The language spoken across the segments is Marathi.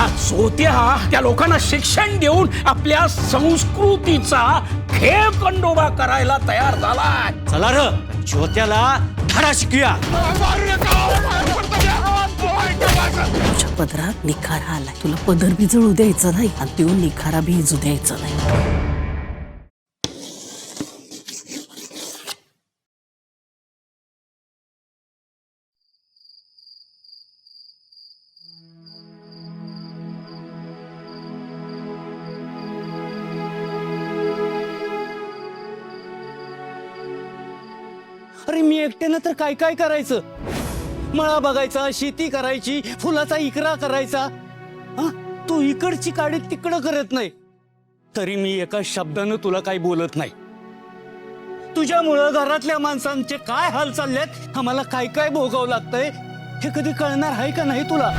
हा चोत्या त्या लोकांना शिक्षण देऊन आपल्या संस्कृतीचा खेळ कंडोबा करायला तयार झालाय. चला र चोत्याला धडा शिकूया. तुझ्या पदरात निखारा आलाय, तुला पदर बी जळू द्यायचं नाही आणि तो निखारा बी हिजू द्यायचा नाही. अरे मी एकट्यानं तर काय काय करायचं. मळा बघायचा, शेती करायची, फुलाचा इकरा करायचा. हा तू इकडची काडी तिकडं करत नाही तरी मी एका शब्दानं तुला काही बोलत नाही. तुझ्यामुळं घरातल्या माणसांचे काय हाल चाललेत, आम्हाला काय काय भोगावं लागतंय हे कधी कळणार आहे का नाही तुला.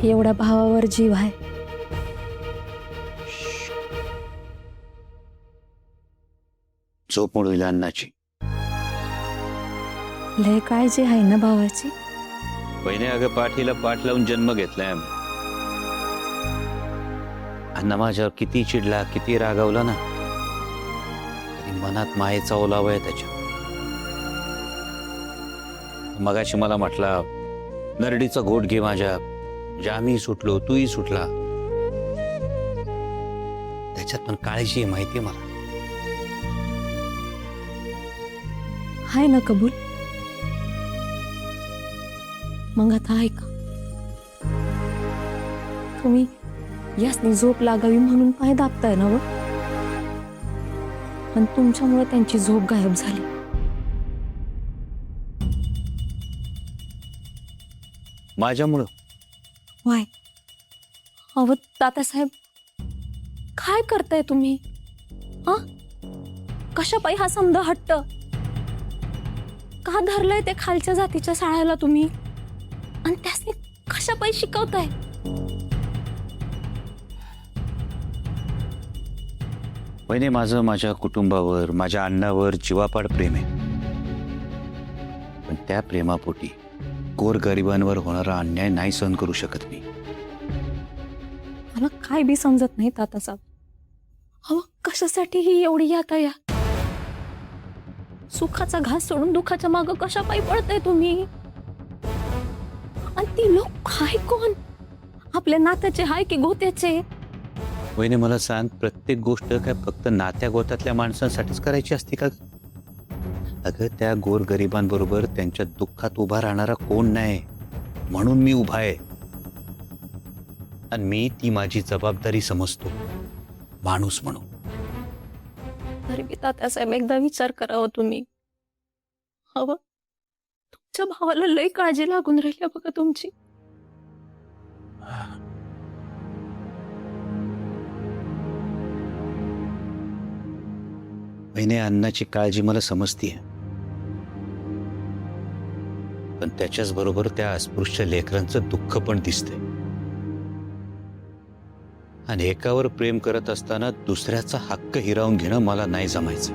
एवढ्या भावावर जीव आहे. झोप मोडून अन्नाची. लय काळजी आहे ना भावाची. बहिणी अगं पाठीला पाठ लावून जन्म घेतलाय आम्ही. अण्णा माझ्यावर किती चिडला, किती रागावला ना, तरी मनात मायेचा ओलावा आहे त्याच्या. मगाशी मला म्हटला नरडीचा घोट घे माझ्या, म्हणजे आम्ही सुटलो तूही सुटला. त्याच्यात पण काळजी आहे माहितीये मला. हाय ना कबूल. मग आता ऐका, तुम्ही यासनी झोप लागावी म्हणून पाय दाबताय ना व, पण तुमच्यामुळे त्यांची झोप गायब झाली. माझ्यामुळं. वाय अहो तात्यासाहेब, काय करताय तुम्ही? हा कशापायी हा समद हट्ट का धरलाय ते खालच्या जातीच्या शाळेला तुम्ही, आणि त्यासनी कशापायी शिकवताय? बहिणी माझं माझ्या कुटुंबावर, माझ्या अण्णावर जीवापाड प्रेम आहे. पण त्या प्रेमापोटी गोरगरिबांवर होणारा अन्याय नाही सहन करू शकत मी. मला काय बी समजत नाही तात्यासाहेब. अहो कशासाठी ही एवढी यातया? सुखाचा घास सोडून दुखाच्या मागं कशापायी पडताय तुम्ही? आणि ती लोक काय कोण? आपल्या नात्याचे हाय की गोत्याचे? वहिनी मला सांग, प्रत्येक गोष्ट काय फक्त नात्या गोत्यातल्या माणसांसाठीच करायची असते का? अगं त्या गोरगरिबांबरोबर त्यांच्या दुःखात उभा राहणारा कोण नाही, म्हणून मी उभा आहे. आणि मी ती माझी जबाबदारी समजतो माणूस म्हणून. तरी बी तात्यासाहेब एकदा विचार करावं तुम्ही. हवं तुमच्या भावाला लय काळजी लागून राहिली बघा तुमची. बहिणी अन्नाची काळजी मला समजतीये, पण त्याच्याच बरोबर त्या अस्पृश्य लेकरांचं दुःख पण दिसतंय. आणि एकावर प्रेम करत असताना दुसऱ्याचा हक्क हिरावून घेणं मला नाही जमायचं.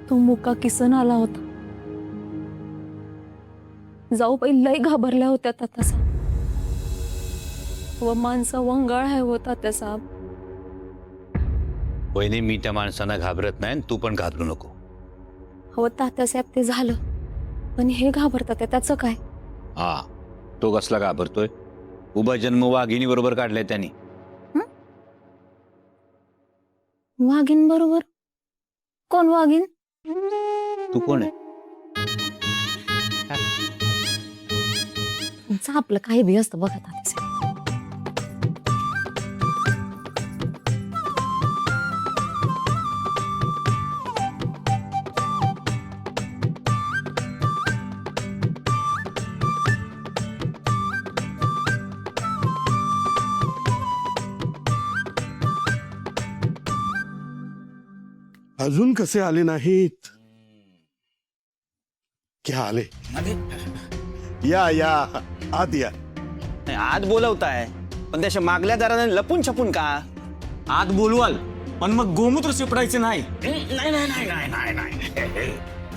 तो मुका किसन आला होता. जाऊ बाई लय घाबरल्या होत्या तात्यासाहेब. व माणसा वंगाळ आहे होता त्याचा. वहिनी मी त्या माणसांना घाबरत नाही, तू पण घाबरू नको. हो तात्यासाहेब ते झालं, पण हे घाबरतात त्याचं काय? हा तो कसला घाबरतोय? उभा जन्म वाघिणी बरोबर काढलाय त्यांनी. वाघीन बरोबर? कोण वाघीन? तू कोण आहे? तुमचं आपलं काही बी असतं बघा तात्यासाहेब. अजून कसे आले नाहीत? क्या आले? या या आत या. नाही, आत बोलवताय पण त्याच्या मागल्या दाराने लपून छपून का? आत बोलवाल पण मग गोमूत्र शिपडायचे नाही. नाही नाही नाही नाही नाही नाही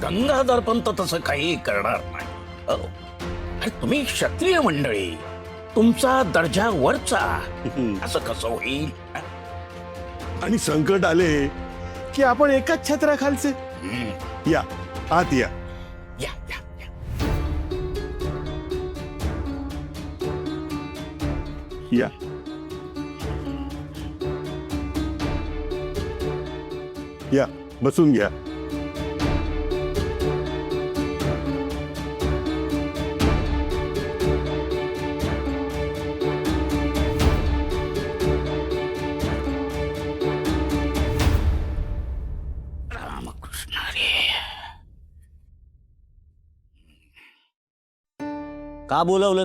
गंगाधर पंत तसं काही करणार नाही. अहो, अरे तुम्ही क्षत्रिय मंडळी, तुमचा दर्जा वरचा, असं कसं होईल? आणि संकट आले की आपण एकाच छत्राखालचे. या आत या. या या या. या या बसून घ्या. रामकृष्ण रे. का बोलवलं?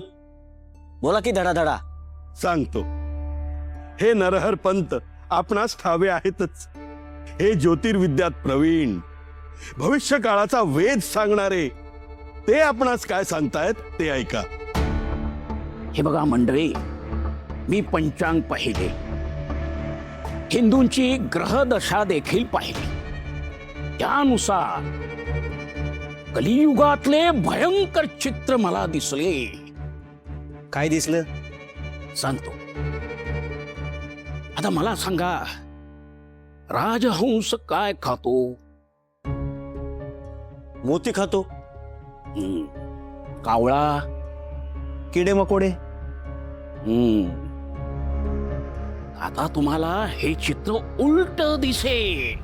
बोला की धडाधडा. सांगतो. हे नरहर पंत आपणास ठावे आहेतच. हे ज्योतिर्विद्यात प्रवीण, भविष्य काळाचा वेद सांगणारे, ते आपणास काय सांगतायत ते ऐका. हे बघा मंडळी, मी पंचांग पाहिले, हिंदूंची ग्रहदशा देखील पाहिली. त्यानुसार कलियुगातले भयंकर चित्र मला दिसले. काय दिसलं? सांगतो. आता मला सांगा, राजहंस काय खातो? मोती खातो. कावळा? किडे मकोडे. आता तुम्हाला हे चित्र उलट दिसेल.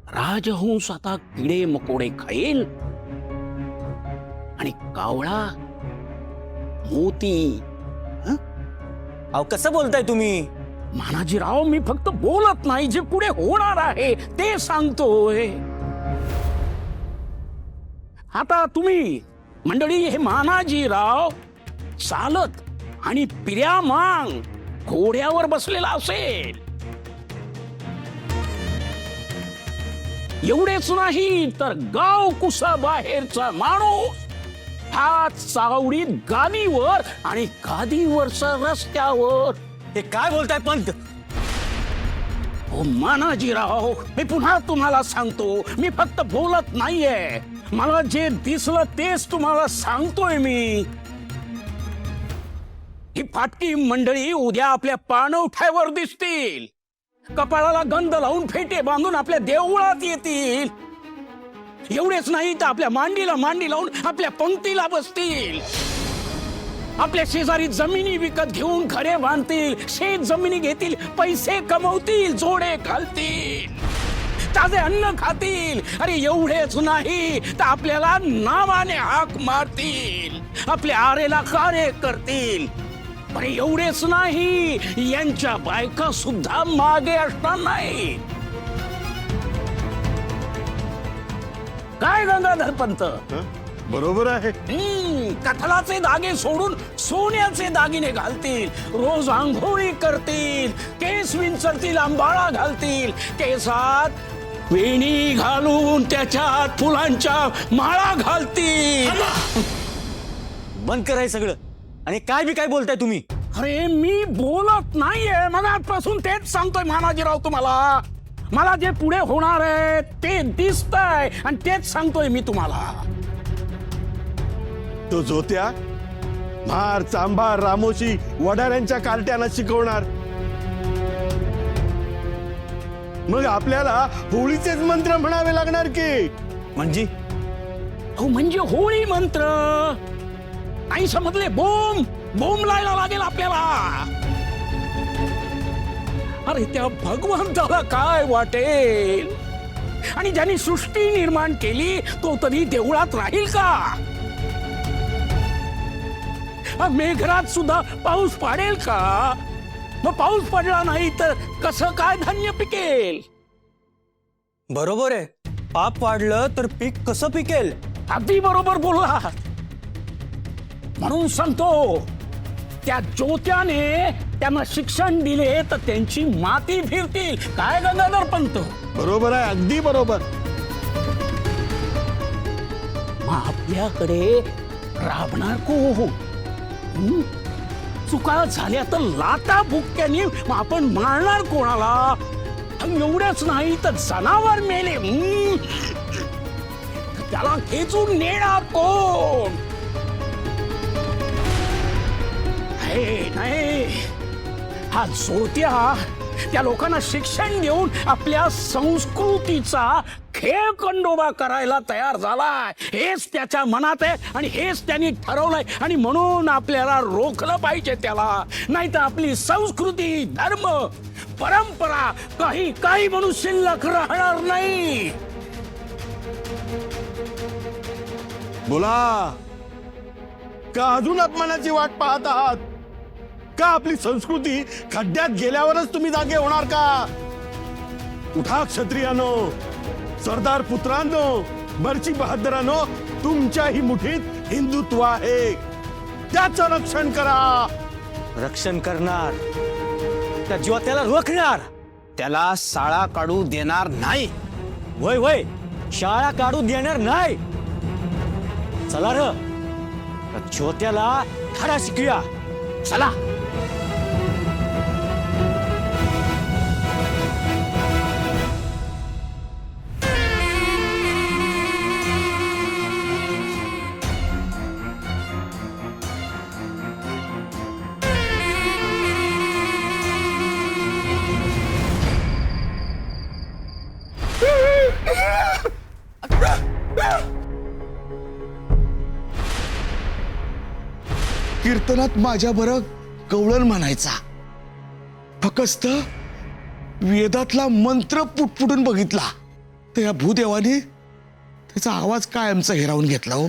राजहंस आता किडे मकोडे खाईल आणि कावळा मोती. अहो कसं बोलताय तुम्ही? मानाजीराव, मी फक्त बोलत नाही, जे पुढे होणार आहे ते सांगतोय. आता तुम्ही मंडळी, हे मानाजीराव चालत आणि पिऱ्या मांग घोड्यावर बसलेला असेल. एवढेच नाही तर गाव कुसा बाहेरचा माणूस हा चावडीत गादीवर आणि गादीवरचा रस्त्यावर. हे काय बोलताय पंत? हो मानाजीराव, मी पुन्हा तुम्हाला सांगतो, मी फक्त बोलत नाहीये, मला जे दिसलं तेच तुम्हाला सांगतोय मी. ही फाटकी मंडळी उद्या आपल्या पाणवठ्यावर दिसतील, कपाळाला गंध लावून फेटे बांधून आपल्या देवळात येतील. एवढेच नाही तर आपल्या मांडीला मांडी लावून आपल्या पंक्तीला बसतील. आपल्या शेजारी जमिनी विकत घेऊन घरे बांधतील, शेत जमिनी घेतील, पैसे कमवतील, जोडे घालतील, ताजे अन्न खातील. अरे एवढेच नाही तर आपल्याला नावाने हाक मारतील, आपल्या आरेला कार्य करतील. अरे एवढेच नाही, यांच्या बायका सुद्धा मागे असणार नाही. काय गंगाधर पंत? बरोबर आहे. कथलाचे धागे सोडून सोन्याचे दागिने घालतील, रोज आंघोळी करतील, केस विंचरतील, आंबाळा घालतील, केसात वेणी घालून त्याच्यात फुलांच्या माळा घालतील. बंद कराय सगळं. आणि काय बी काय बोलताय तुम्ही? अरे मी बोलत नाहीये, मगापासून तेच सांगतोय मानाजीराव तुम्हाला. मला जे पुढे होणार आहे ते दिसतंय आणि तेच सांगतोय मी तुम्हाला. तो जोत्या मार चांभार रामोशी वडाऱ्यांच्या कार्ट्याला शिकवणार. मग आपल्याला होळीचेच मंत्र म्हणावे लागणार की? म्हणजे हो, म्हणजे होळी मंत्र नाही समजले? बोम बोम लायला लागेल आपल्याला. अरे त्या भगवंताला काय वाटेल? आणि ज्यांनी सृष्टी निर्माण केली तो तरी देवळात राहील का? मेघरात सुद्धा पाऊस पाडेल का? मग पाऊस पडला नाही तर कसं काय धान्य पिकेल? बरोबर आहे. पाप वाढलं तर पीक कसं पिकेल? अगदी बरोबर बोलला. म्हणून सांगतो, त्या ज्योत्याने त्यांना शिक्षण दिले तर त्यांची माती फिरतील. काय गंगाधर पंत? बरोबर आहे, अगदी बरोबर. मग आपल्याकडे राबणार कोण? चुका झाल्या तर लाता बुक्क्याने मग आपण मारणार कोणाला? आणि एवढंच नाही तर जनावर मेले तर त्याला खेचून नेणार कोण? नाही, हा जोत्या त्या लोकांना शिक्षण देऊन आपल्या संस्कृतीचा खेळ खंडोबा करायला तयार झालाय. हेच त्याच्या मनात आहे आणि हेच त्यांनी ठरवलंय आणि म्हणून आपल्याला रोखलं पाहिजे त्याला. नाही तर आपली संस्कृती, धर्म, परंपरा काही म्हणून शिल्लक राहणार नाही. बोला, का अजून अपमानाची वाट पाहत आहात? का आपली संस्कृती खड्ड्यात गेल्यावरच तुम्ही जागे होणार का? उठा क्षत्रियानो, सरदार पुत्रांनो, बर्ची बहादरांनो, तुमच्याही मुठीत हिंदुत्व आहे. त्याचं रक्षण करा. रक्षण करणार, त्या ज्योत्याला रोखणार, त्याला शाळा काढू देणार नाही. वय वय, शाळा काढू देणार नाही. चला र, त्या ज्योत्याला धडा शिकूया. चला. कीर्तनात माझ्या बरं गवळण म्हणायचा. फकस्त वेदातला मंत्र पुटपुटून बघितला तर या भूदेवाने त्याचा आवाज कायमचा हिरावून घेतला. हो,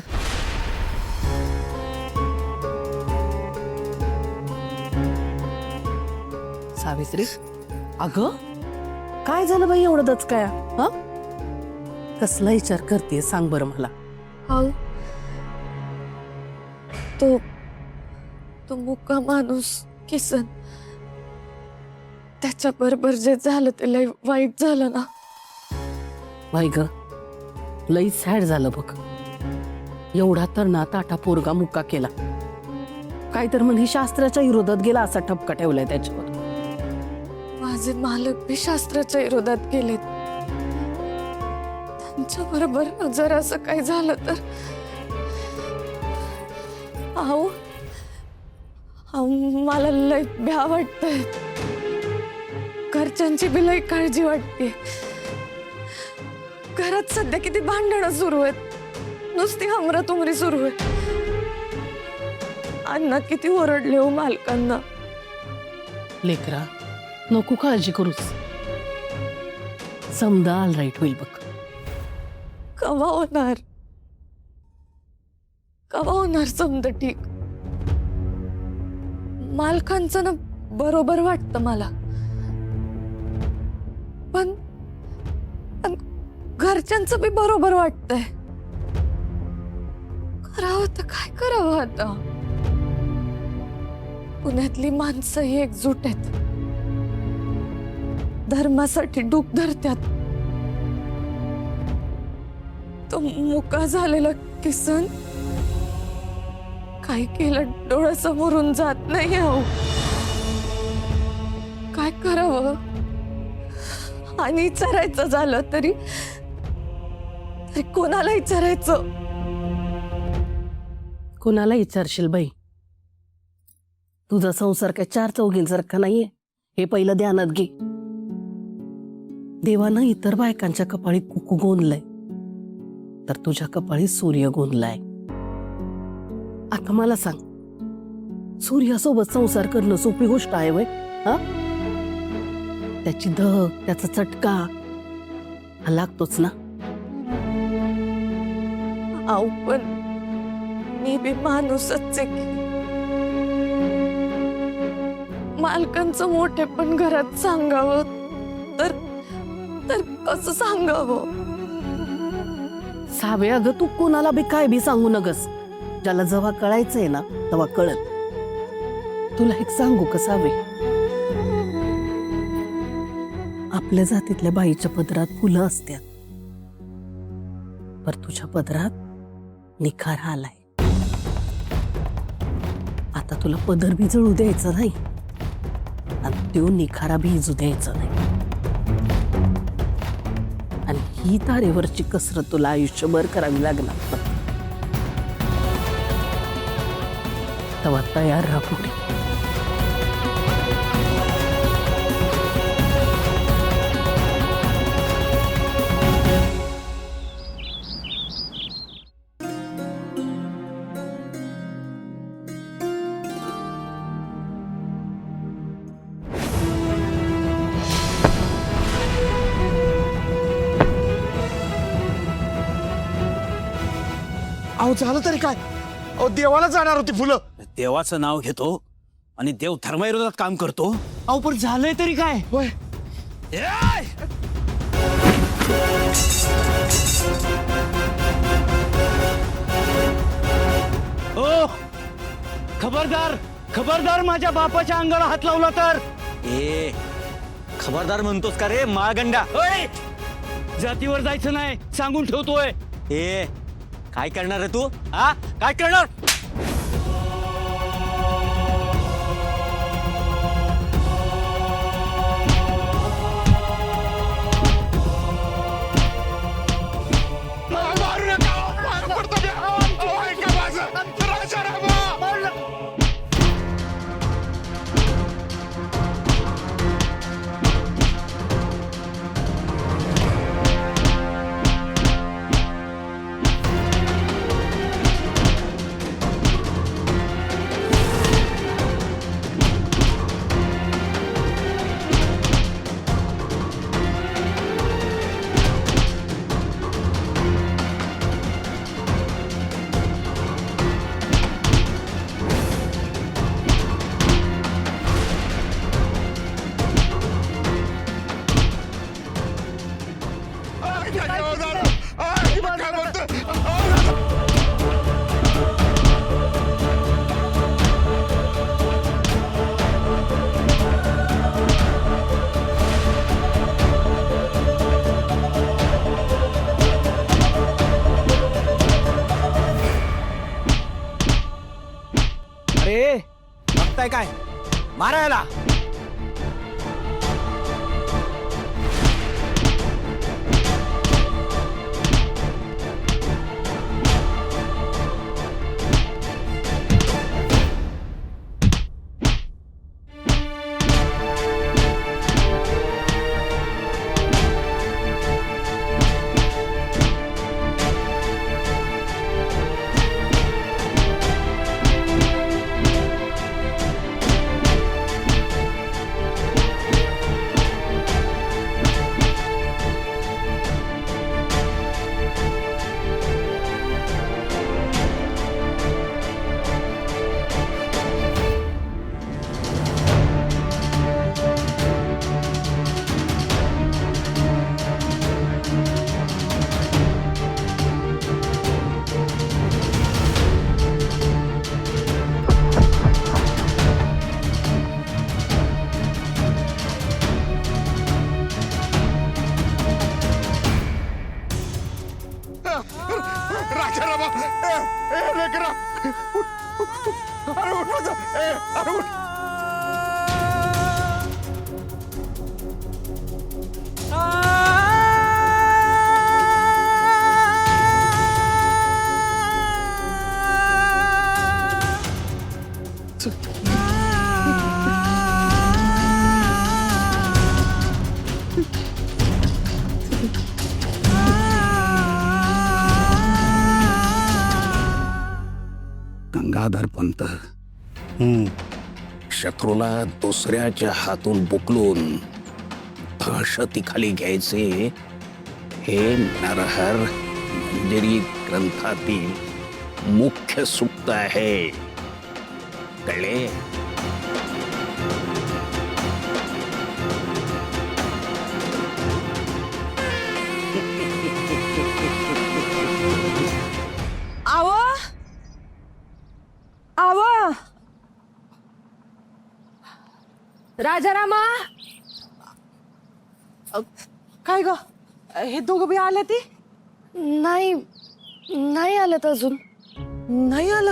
सावित्री, अगं काय झालं बाई एवढं दचकाया? हा, कसला विचार करते सांग बरं मला. हाऊ तो मुका माणूस किसन, त्याच्या बरोबर जे झालं ते लय वाईट झालं ना. बाई ग, लई सॅड झालं बघ. एवढा तरणा ताटा पोरगा मुक्का केला. काय तर म्हणे शास्त्राच्या विरोधात गेला असा ठपका ठेवलाय त्याच्यावर. माझे मालक बी शास्त्राच्या विरोधात गेलेत. त्यांच्या बरोबर जर असं काही झालं तर आहो मला लय भ्या वाटतंय. घरच्यांची बी लय काळजी वाटते. घरात सध्या किती भांडणं सुरू आहेत, नुसती हमरातुमरी सुरू आहे. अण्णा किती ओरडले हो मालकांना. लेकरा, नको काळजी करूस, समजा ऑल राईट होईल बघ. कवा होणार समजा ठीक. मालकांचं ना बरोबर वाटतं मला, पण घरच्यांचं बी बरोबर वाटतंय. करावं तर काय करावं आता? पुण्यातली माणसंही एकजूट आहेत, धर्मासाठी डूब धरत्यात. तो मुका झालेला किसन काय केलं डोळ्यासमोरून जात नाही. अहो काय करावं? आणि विचारायचं झालं तरी कोणाला विचारायचं? कोणाला विचारशील बाई? तुझा संसार काय चार चौघींसारखा नाहीये, हे पहिलं ध्यानात घे. देवानं इतर बायकांच्या कपाळी कुकू गोंदलंय, तर तुझ्या कपाळी सूर्य गोंदलाय. आता मला सांग, सूर्यासोबत संसार करणं सोपी गोष्ट आहे वय? हा, त्याची धग, त्याचा चटका हा लागतोच ना. आऊ पण मी बी माणूसच आहे की. मालकांचं मोठे पण घरात सांगावं तर कसं सांगावं? सावे, अगं तू कोणाला बी काय बी सांगू नगस. ज्याला जेव्हा कळायचंय ना तेव्हा कळत. तुला एक सांगू कसावे, आपल्या जातीतल्या बाईच्या पदरात फुलं असतात, पर तुझ्या पदरात निखार आलाय. आता तुला पदर बी जळू द्यायचा नाही आणि तो निखारा भिजू द्यायचा नाही. आणि ही तारेवरची कसरत तुला आयुष्यभर करावी लागणार. तेव्हा तयार राहा पुढे. अहो झालं तरी काय? अहो देवाला जाणार होती फुलं. देवाचं नाव घेतो आणि देव धर्माविरोधात काम करतो. अहो पण झालंय तरी काय? होय ओ खबरदार खबरदार, माझ्या बापाच्या अंगाला हात लावला तर. ए खबरदार म्हणतोस का रे माळगंडा? जातीवर जायचं नाही सांगून ठेवतोय. ए काय करणार आहे तू? हा काय करणार? अरे बघताय काय? मारायला गंगाधर पंत शत्रूला दुसऱ्याच्या हातून बुकलून दहशतीखाली घ्यायचे हे नरहर मंजिरी ग्रंथातील मुख्य सूक्त आहे. कळले? राजारामा काय ग हे दोघं बी आले ती नाही नाही आलं अजून. नाही आलं.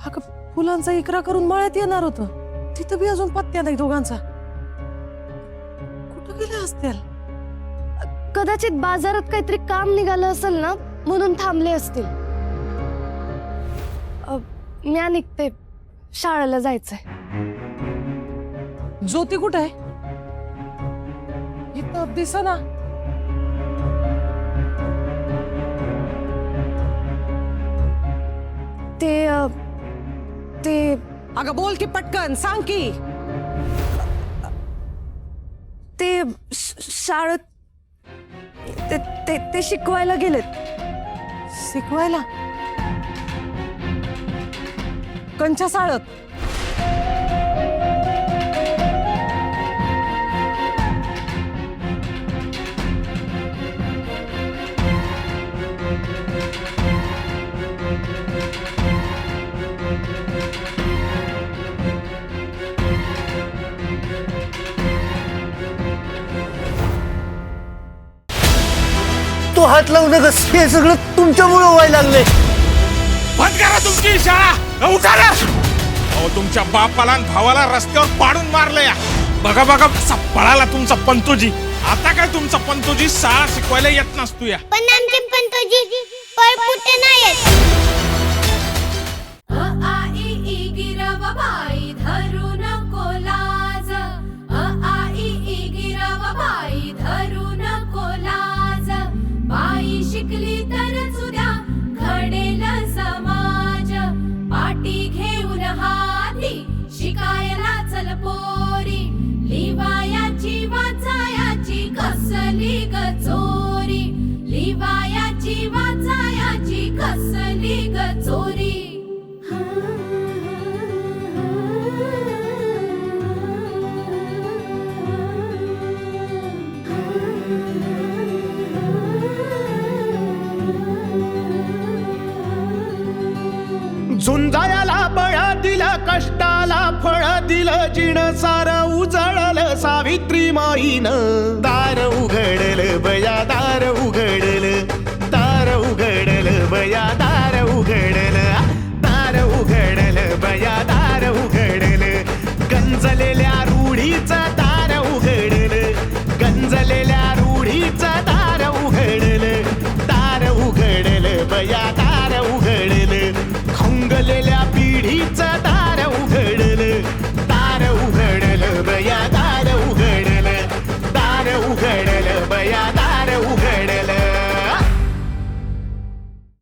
अगं फुलांचा इकरा करून मळ्यात येणार होतं, तिथं बी अजून पत्त्या नाही दोघांचा. कुठं गेले असतील? कदाचित बाजारात काहीतरी काम निघालं असेल ना, म्हणून थांबले असतील. मी निघते, शाळेला जायचंय. ज्योती कुठे आहे? इथं दिसेना. ते अगं बोल की पटकन, सांग की. ते शाळेत ते शिकवायला गेलेत. शिकवायला? कंच्या शाळेत? तो हात लावू नकस, हे सगळं तुमच्यामुळे व्हायला लागले. बंद करा तुमची शाळा. उठाला. अहो तुमच्या बापाला आणि भावाला रस्त्यावर पाडून मारलं या. बघा बघा कसा पळाला तुमचा पंतोजी. आता काय तुमचा पंतोजी शाळा शिकवायला येत नसतो या. पण आमचे पंतोजी पळपुटे नाही येत. बाई शिकली तरच उद्या घडेल समाज. पाटी घेऊन हाती शिकायला चल पोरी. लिवायाची वाचायाची कसली ग चोरी. लिवायाची वाचायाची कसली ग चोरी. झुंजायाला बळा दिला, कष्टाला फळ दिलं, जिणसार उजळलं सावित्री माईनं. दार उघडलं बया, दार उघडलं, दार उघडलं बया.